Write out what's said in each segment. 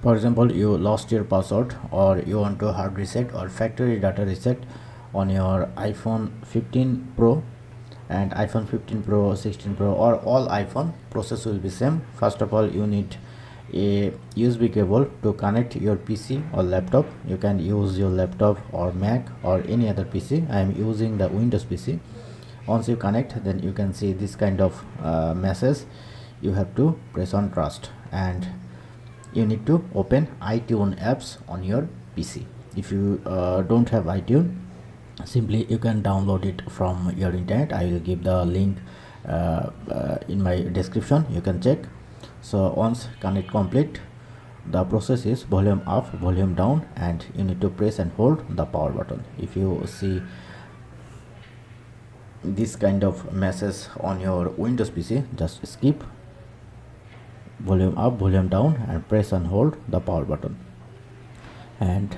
For example, you lost your password, or you want to hard reset or factory data reset on your iPhone 15 Pro and iPhone 15 Pro, 16 Pro, or all iPhone. Process will be same. First of all, you need a USB cable to connect your PC or laptop. You can use your laptop or Mac or any other PC. I am using the Windows PC. Once you connect, then you can see this kind of message. You have to press on trust, and you need to open iTunes apps on your PC. If you don't have iTunes, simply you can download it from your internet. I will give the link in my description, you can check. So once connect complete, the process is volume up, volume down, and you need to press and hold the power button. If you see this kind of message on your Windows PC, just skip volume up, volume down, and press and hold the power button. And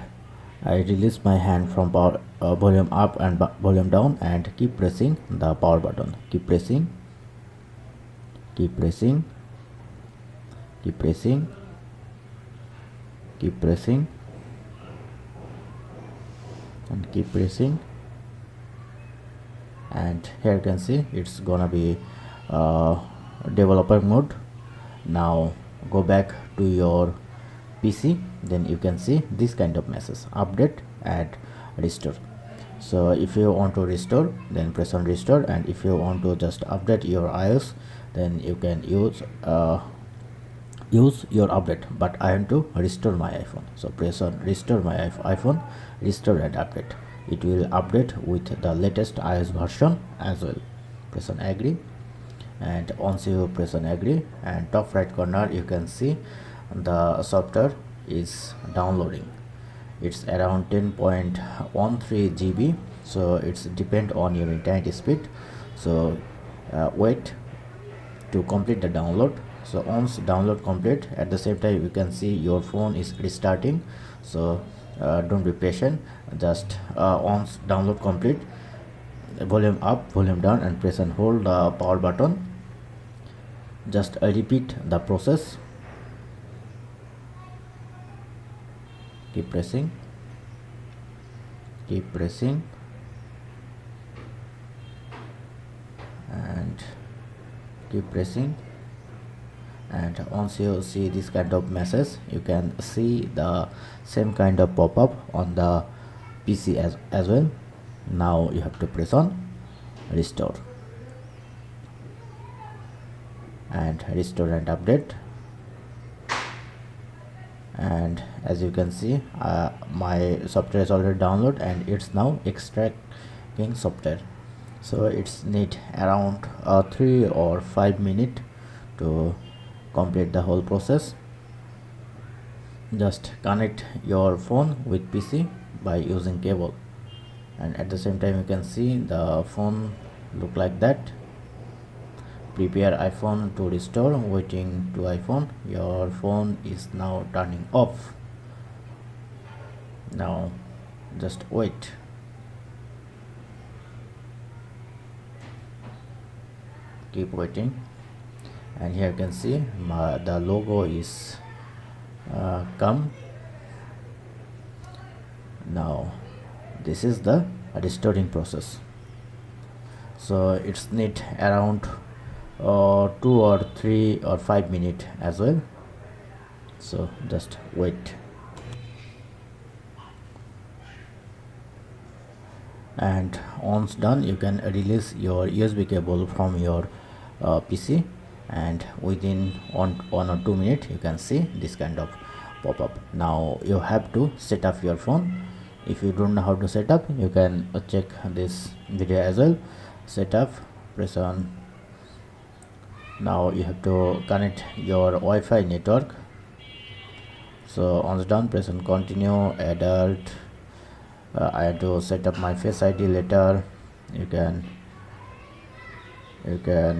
I release my hand from power, volume up and volume down, and keep pressing the power button. Keep pressing, keep pressing, keep pressing, keep pressing, and keep pressing. And here you can see it's gonna be developer mode. Now go back to your PC, then you can see this kind of message: update and restore. So if you want to restore, then press on restore, and if you want to just update your iOS, then you can use your update. But I want to restore my iPhone, so press on restore my iPhone, restore and update. It will update with the latest iOS version as well. Press on agree, and once you press on agree, and top right corner you can see the software is downloading. It's around 10.13 GB, so it's depend on your internet speed. So wait to complete the download. So once download complete, at the same time you can see your phone is restarting. So don't be patient, just once download complete, volume up, volume down, and press and hold the power button. Just repeat the process. Keep pressing, keep pressing, and keep pressing. And once you see this kind of message, you can see the same kind of pop-up on the PC as well. Now you have to press on restore, and restore and update. And as you can see, my software is already downloaded, and it's now extracting software. So it's need around 3 or 5 minutes to complete the whole process. Just connect your phone with PC by using cable, and at the same time you can see the phone look like that. Prepare iPhone to restore, waiting to iPhone. Your phone is now turning off. Now just wait. Keep waiting, and here you can see the logo is come. Now this is the restoring process. So it's need around 2 or 3 or 5 minutes as well. So just wait. And once done, you can release your USB cable from your PC, and within 1 or 2 minutes you can see this kind of pop-up. Now you have to set up your phone. If you don't know how to set up, you can check this video as well. Set up, press on. Now you have to connect your Wi-Fi network. So once done, press on continue, adult. I have to set up my Face ID later. You can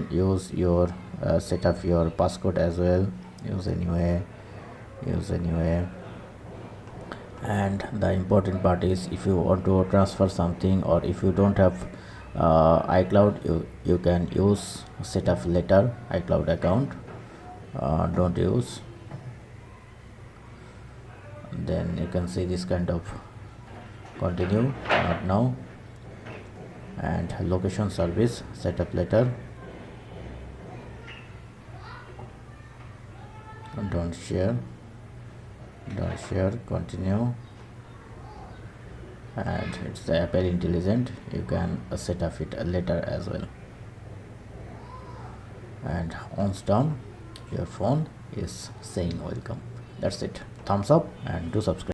use your set up your passcode as well. Use anyway. And the important part is, if you want to transfer something, or if you don't have iCloud, you can use set up later iCloud account. Don't use. then you can see this kind of continue, not now, and location service setup later, don't share, continue, and it's the Apple Intelligent. You can set up it later as well. And once done, your phone is saying welcome. That's it. Thumbs up and do subscribe.